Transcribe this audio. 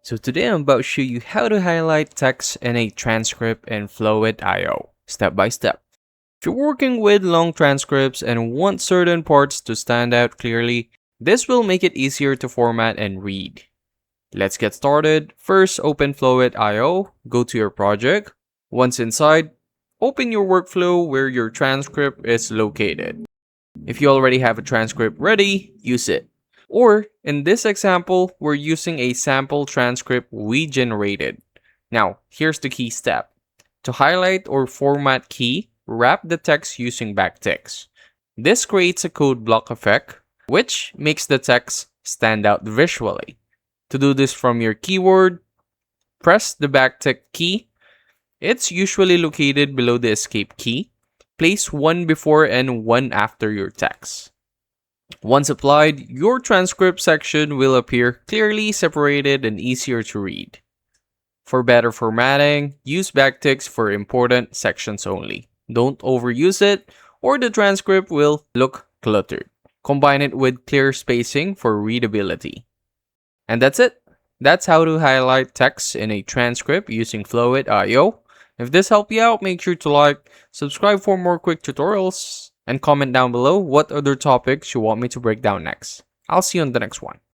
So today I'm about to show you how to highlight text in a transcript in Flowith.io, step by step. If you're working with long transcripts and want certain parts to stand out clearly, this will make it easier to format and read. Let's get started. First, open Flowith.io, go to your project. Once inside, open your workflow where your transcript is located. If you already have a transcript ready, use it. Or, in this example, we're using a sample transcript we generated. Now, here's the key step. To highlight or format key, wrap the text using backticks. This creates a code block effect, which makes the text stand out visually. To do this from your keyboard, press the backtick key. It's usually located below the escape key. Place one before and one after your text. Once applied, your transcript section will appear clearly separated and easier to read. For better formatting, use backticks for important sections only. Don't overuse it, or the transcript will look cluttered. Combine it with clear spacing for readability. And that's it. That's how to highlight text in a transcript using Flowith.io. If this helped you out, make sure to like, subscribe for more quick tutorials, and comment down below what other topics you want me to break down next. I'll see you on the next one.